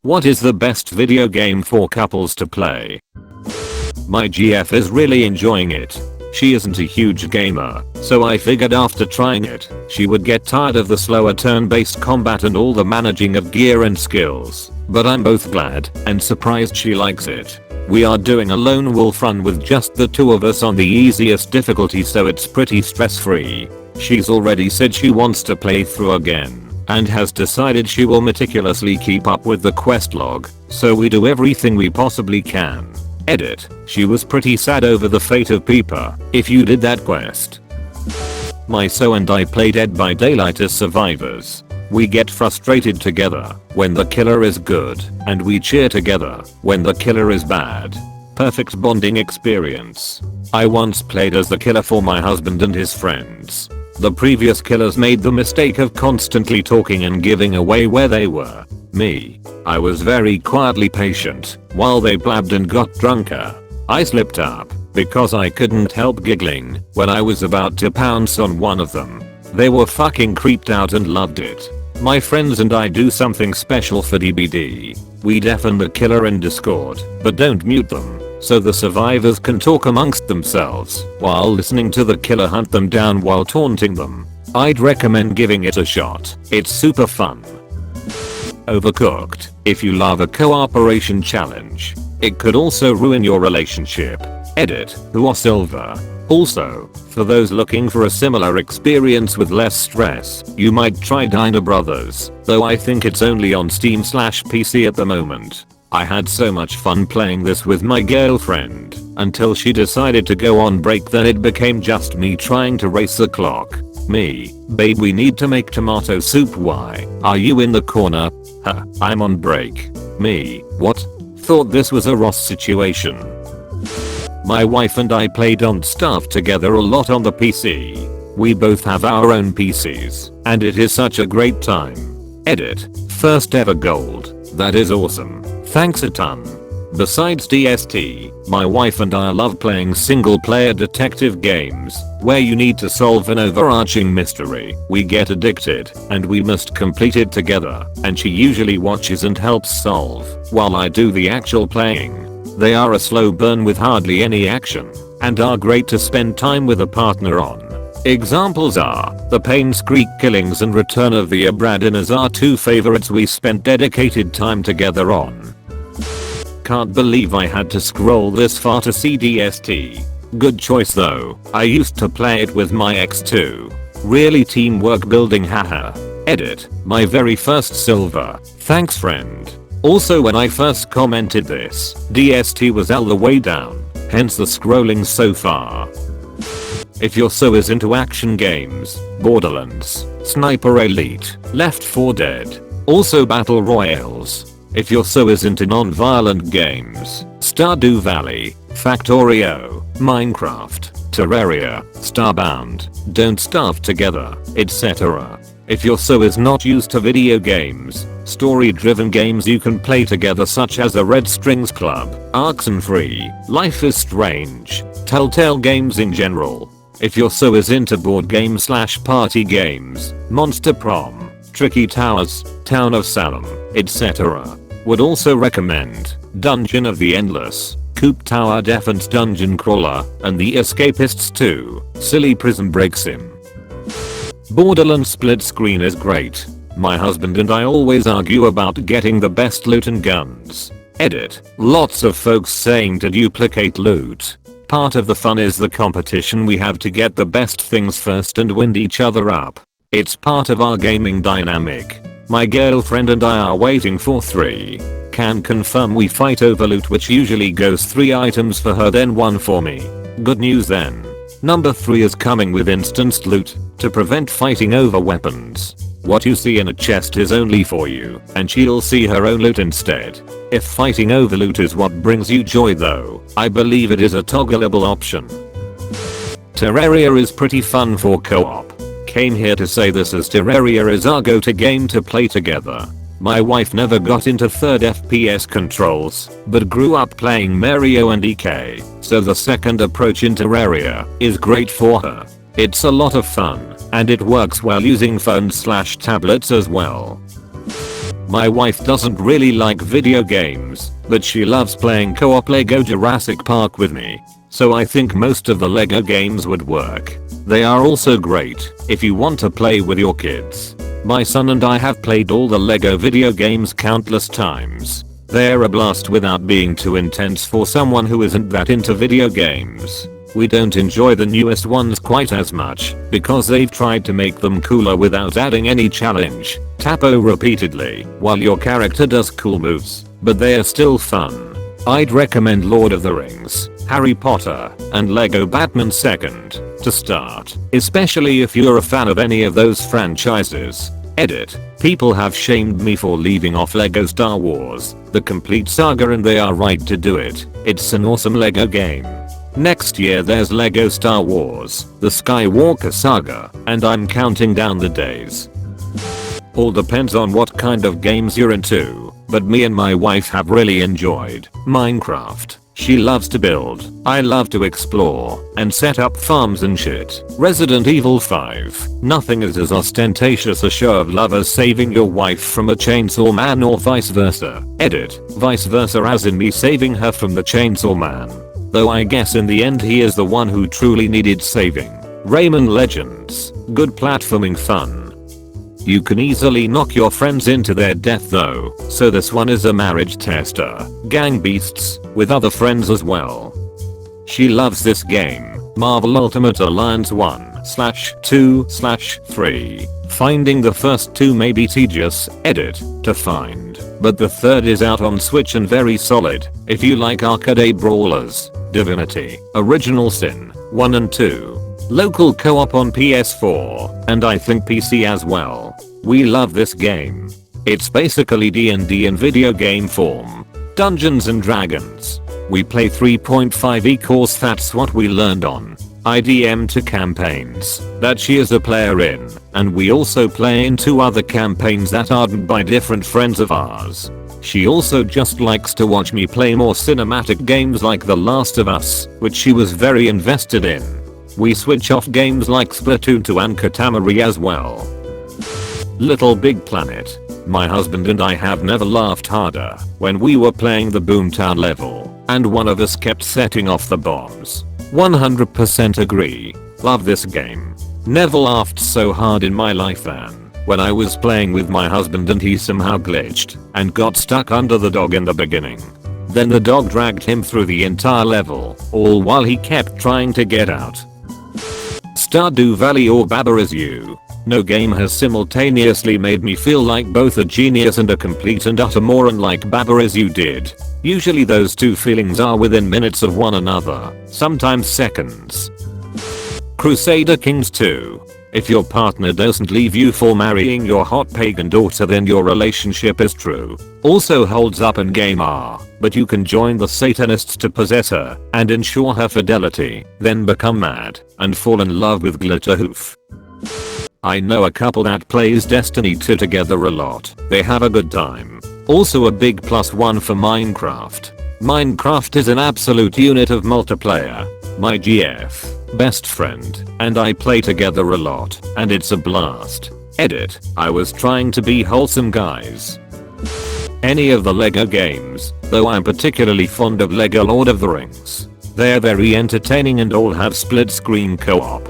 What is the best video game for couples to play? My GF is really enjoying it. She isn't a huge gamer, so I figured after trying it, she would get tired of the slower turn-based combat and all the managing of gear and skills, but I'm both glad and surprised she likes it. We are doing a lone wolf run with just the two of us on the easiest difficulty, so it's pretty stress-free. She's already said she wants to play through again, and has decided she will meticulously keep up with the quest log, so we do everything we possibly can. Edit. She was pretty sad over the fate of Peeper, if you did that quest. My so and I play Dead by Daylight as survivors. We get frustrated together when the killer is good, and we cheer together when the killer is bad. Perfect bonding experience. I once played as the killer for my husband and his friends. The previous killers made the mistake of constantly talking and giving away where they were. Me. I was very quietly patient while they blabbed and got drunker. I slipped up because I couldn't help giggling when I was about to pounce on one of them. They were fucking creeped out and loved it. My friends and I do something special for DBD. We deafen the killer in Discord, but don't mute them, so the survivors can talk amongst themselves while listening to the killer hunt them down while taunting them. I'd recommend giving it a shot. It's super fun. Overcooked. If you love a cooperation challenge, it could also ruin your relationship. Edit. Who are Silver. Also, for those looking for a similar experience with less stress, you might try Dino Brothers, though I think it's only on Steam/PC at the moment. I had so much fun playing this with my girlfriend until she decided to go on break, then it became just me trying to race the clock. Me, babe, we need to make tomato soup. Why are you in the corner? Huh, I'm on break. Me, what? Thought this was a Ross situation. My wife and I played on stuff together a lot on the PC. We both have our own PCs, and it is such a great time. Edit. First ever gold. That is awesome. Thanks a ton. Besides DST, my wife and I love playing single player detective games, where you need to solve an overarching mystery. We get addicted, and we must complete it together, and she usually watches and helps solve, while I do the actual playing. They are a slow burn with hardly any action, and are great to spend time with a partner on. Examples are The Pain's Creek Killings and Return of the Obra Dinners are two favorites we spent dedicated time together on. Can't believe I had to scroll this far to see DST. Good choice though. I used to play it with my ex too. Really teamwork building, haha. Edit. My very first silver. Thanks friend. Also, when I first commented this, DST was all the way down, hence the scrolling so far. If you're so is into action games, Borderlands, Sniper Elite, Left 4 Dead, also battle royales. If you're so is into non-violent games, Stardew Valley, Factorio, Minecraft, Terraria, Starbound, Don't Starve Together, etc. If you're so is not used to video games, story-driven games you can play together such as the Red Strings Club, Oxenfree, Life is Strange, Telltale games in general. If you're so is into board game/party games, Monster Prom, Tricky Towers, Town of Salem, etc. Would also recommend Dungeon of the Endless, Coop Tower Defense Dungeon Crawler, and The Escapists 2, Silly Prison Break Sim. Borderlands split screen is great. My husband and I always argue about getting the best loot and guns. Edit. Lots of folks saying to duplicate loot. Part of the fun is the competition we have to get the best things first and wind each other up. It's part of our gaming dynamic. My girlfriend and I are waiting for 3. Can confirm we fight over loot, which usually goes 3 items for her then 1 for me. Good news then. Number 3 is coming with instanced loot to prevent fighting over weapons. What you see in a chest is only for you, and she'll see her own loot instead. If fighting over loot is what brings you joy though, I believe it is a toggleable option. Terraria is pretty fun for co-op. Came here to say this as Terraria is our go-to game to play together. My wife never got into third FPS controls, but grew up playing Mario and EK, so the second approach in Terraria is great for her. It's a lot of fun, and it works while using phones/tablets as well. My wife doesn't really like video games, but she loves playing co-op Lego Jurassic Park with me. So I think most of the Lego games would work. They are also great if you want to play with your kids. My son and I have played all the Lego video games countless times. They're a blast without being too intense for someone who isn't that into video games. We don't enjoy the newest ones quite as much because they've tried to make them cooler without adding any challenge. Tap O repeatedly while your character does cool moves, but they are still fun. I'd recommend Lord of the Rings, Harry Potter, and Lego Batman second to start, especially if you're a fan of any of those franchises. Edit. People have shamed me for leaving off Lego Star Wars, the complete saga, and they are right to do it. It's an awesome Lego game. Next year there's Lego Star Wars, the Skywalker Saga, and I'm counting down the days. All depends on what kind of games you're into, but me and my wife have really enjoyed Minecraft. She loves to build, I love to explore, and set up farms and shit. Resident Evil 5. Nothing is as ostentatious a show of love as saving your wife from a chainsaw man, or vice versa. Edit. Vice versa as in me saving her from the chainsaw man. Though I guess in the end he is the one who truly needed saving. Rayman Legends. Good platforming fun. You can easily knock your friends into their death though, so this one is a marriage tester. Gang beasts, with other friends as well. She loves this game. Marvel Ultimate Alliance 1/2/3. Finding the first two may be tedious, edit, to find, but the third is out on Switch and very solid if you like arcade brawlers. Divinity, Original Sin 1 and 2. Local co-op on PS4, and I think PC as well. We love this game. It's basically D&D in video game form. Dungeons and Dragons. We play 3.5 equals that's what we learned on IDM to campaigns that she is a player in, and we also play in 2 other campaigns that are done by different friends of ours. She also just likes to watch me play more cinematic games like The Last of Us, which she was very invested in. We switch off games like Splatoon 2 and Katamari as well. Little Big Planet. My husband and I have never laughed harder when we were playing the Boomtown level, and one of us kept setting off the bombs. 100% agree. Love this game. Never laughed so hard in my life than when I was playing with my husband and he somehow glitched and got stuck under the dog in the beginning. Then the dog dragged him through the entire level, all while he kept trying to get out. Stardew Valley or Baba Is You. No game has simultaneously made me feel like both a genius and a complete and utter moron like Baba Is You did. Usually those two feelings are within minutes of one another, sometimes seconds. Crusader Kings 2. If your partner doesn't leave you for marrying your hot pagan daughter, then your relationship is true. Also holds up in game R, but you can join the Satanists to possess her and ensure her fidelity, then become mad and fall in love with Glitterhoof. I know a couple that plays Destiny 2 together a lot. They have a good time. Also a big +1 for Minecraft. Minecraft is an absolute unit of multiplayer. My GF, best friend, and I play together a lot, and it's a blast. Edit. I was trying to be wholesome, guys. Any of the Lego games, though I'm particularly fond of Lego Lord of the Rings. They're very entertaining and all have split screen co-op.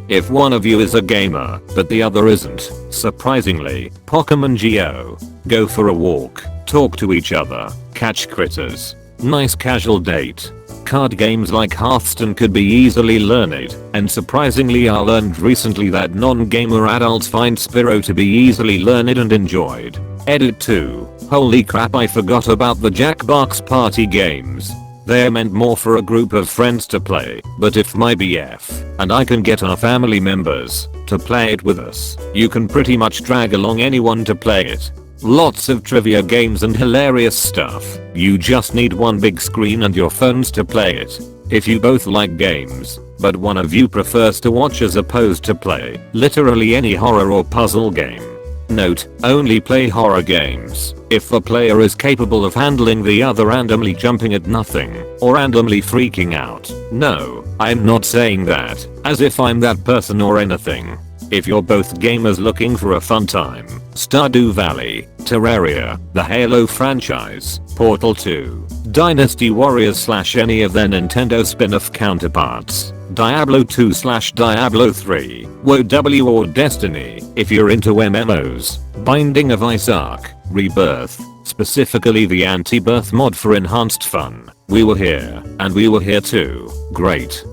If one of you is a gamer, but the other isn't, surprisingly, Pokemon Go. Go for a walk, talk to each other, catch critters. Nice casual date. Card games like Hearthstone could be easily learned, and surprisingly I learned recently that non-gamer adults find Spyro to be easily learned and enjoyed. Edit 2. Holy crap, I forgot about the Jackbox party games. They're meant more for a group of friends to play, but if my BF and I can get our family members to play it with us, you can pretty much drag along anyone to play it. Lots of trivia games and hilarious stuff. You just need one big screen and your phones to play it. If you both like games, but one of you prefers to watch as opposed to play literally any horror or puzzle game. Note, only play horror games if the player is capable of handling the other randomly jumping at nothing or randomly freaking out. No, I'm not saying that as if I'm that person or anything. If you're both gamers looking for a fun time, Stardew Valley Terraria, the Halo franchise, Portal 2, Dynasty Warriors / any of their Nintendo spin-off counterparts, Diablo 2 / Diablo 3, WoW or Destiny, if you're into MMOs, Binding of Isaac, Rebirth, specifically the anti-birth mod for enhanced fun. We were here, and we were here too. Great.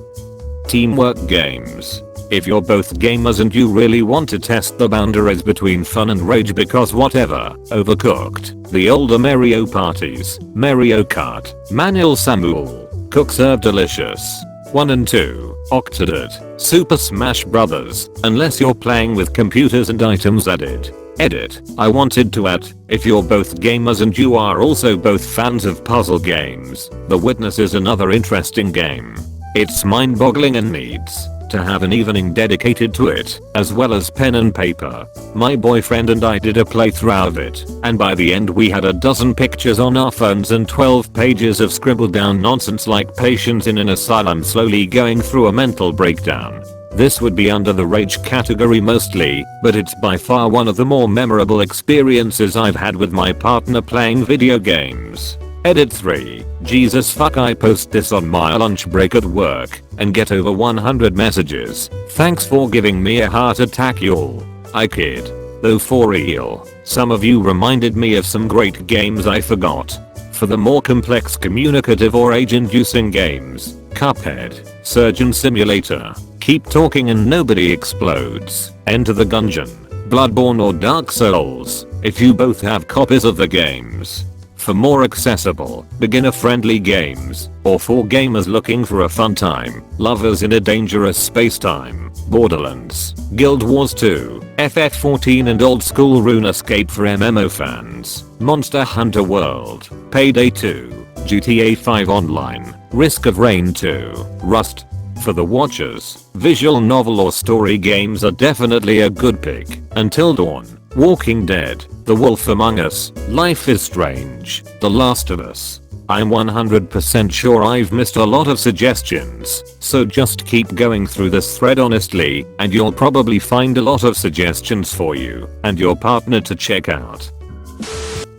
Teamwork games. If you're both gamers and you really want to test the boundaries between fun and rage because whatever, Overcooked, the older Mario parties, Mario Kart, Manuel Samuel, Cook Serve Delicious, 1 and 2, Octodad, Super Smash Bros. Unless you're playing with computers and items added. Edit. I wanted to add, if you're both gamers and you are also both fans of puzzle games, The Witness is another interesting game. It's mind-boggling and needs to have an evening dedicated to it, as well as pen and paper. My boyfriend and I did a playthrough of it, and by the end we had a dozen pictures on our phones and 12 pages of scribbled down nonsense like patients in an asylum slowly going through a mental breakdown. This would be under the rage category mostly, but it's by far one of the more memorable experiences I've had with my partner playing video games. Edit 3. Jesus fuck, I post this on my lunch break at work and get over 100 messages. Thanks for giving me a heart attack y'all. I kid. Though for real, some of you reminded me of some great games I forgot. For the more complex communicative or age-inducing games, Cuphead, Surgeon Simulator, Keep Talking and Nobody Explodes, Enter the Gungeon, Bloodborne or Dark Souls, if you both have copies of the games. For more accessible, beginner-friendly games, or for gamers looking for a fun time, Lovers in a Dangerous Space-Time, Borderlands, Guild Wars 2, FF14 and old school RuneScape for MMO fans, Monster Hunter World, Payday 2, GTA 5 Online, Risk of Rain 2, Rust. For the watchers, visual novel or story games are definitely a good pick. Until Dawn, Walking Dead, The Wolf Among Us, Life is Strange, The Last of Us. I'm 100% sure I've missed a lot of suggestions, so just keep going through this thread honestly, and you'll probably find a lot of suggestions for you and your partner to check out.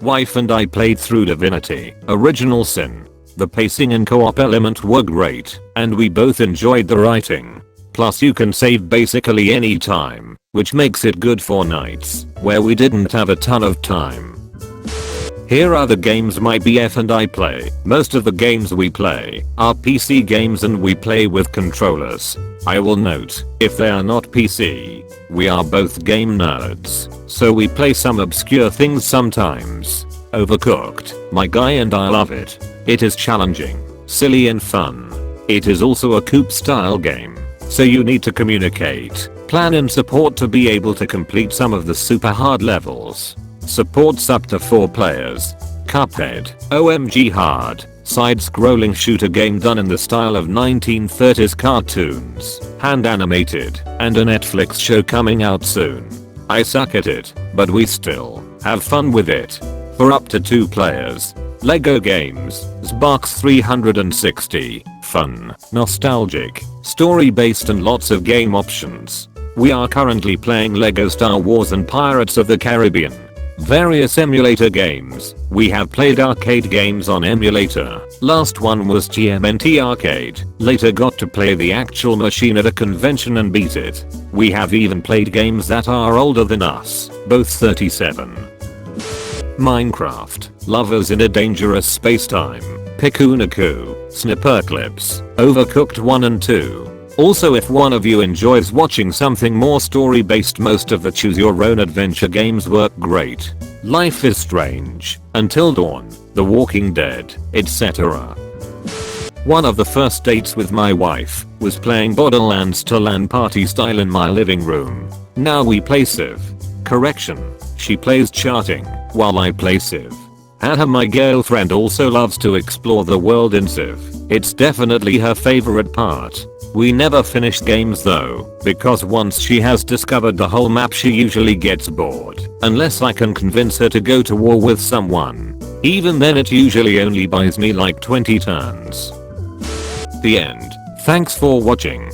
Wife and I played through Divinity: Original Sin. The pacing and co-op element were great, and we both enjoyed the writing. Plus you can save basically any time, which makes it good for nights where we didn't have a ton of time. Here are the games my BF and I play. Most of the games we play are PC games and we play with controllers. I will note, if they are not PC, we are both game nerds, so we play some obscure things sometimes. Overcooked, my guy and I love it. It is challenging, silly and fun. It is also a coop style game, so you need to communicate, plan and support to be able to complete some of the super hard levels. Supports up to 4 players. Cuphead, OMG hard, side-scrolling shooter game done in the style of 1930s cartoons, hand animated, and a Netflix show coming out soon. I suck at it, but we still have fun with it. For up to 2 players. Lego games, Xbox 360, fun, nostalgic, story-based and lots of game options. We are currently playing Lego Star Wars and Pirates of the Caribbean. Various emulator games. We have played arcade games on emulator. Last one was TMNT Arcade. Later got to play the actual machine at a convention and beat it. We have even played games that are older than us, both 37. Minecraft, Lovers in a Dangerous Space-Time, Pikunaku, Snipperclips, Overcooked 1 and 2. Also, if one of you enjoys watching something more story-based, most of the choose your own adventure games work great. Life is Strange, Until Dawn, The Walking Dead, etc. One of the first dates with my wife was playing Borderlands to LAN party style in my living room. Now we play Civ. Correction, she plays charting, while I play Civ. Haha, my girlfriend also loves to explore the world in Civ. It's definitely her favorite part. We never finish games though, because once she has discovered the whole map she usually gets bored, unless I can convince her to go to war with someone. Even then it usually only buys me like 20 turns. The end. Thanks for watching.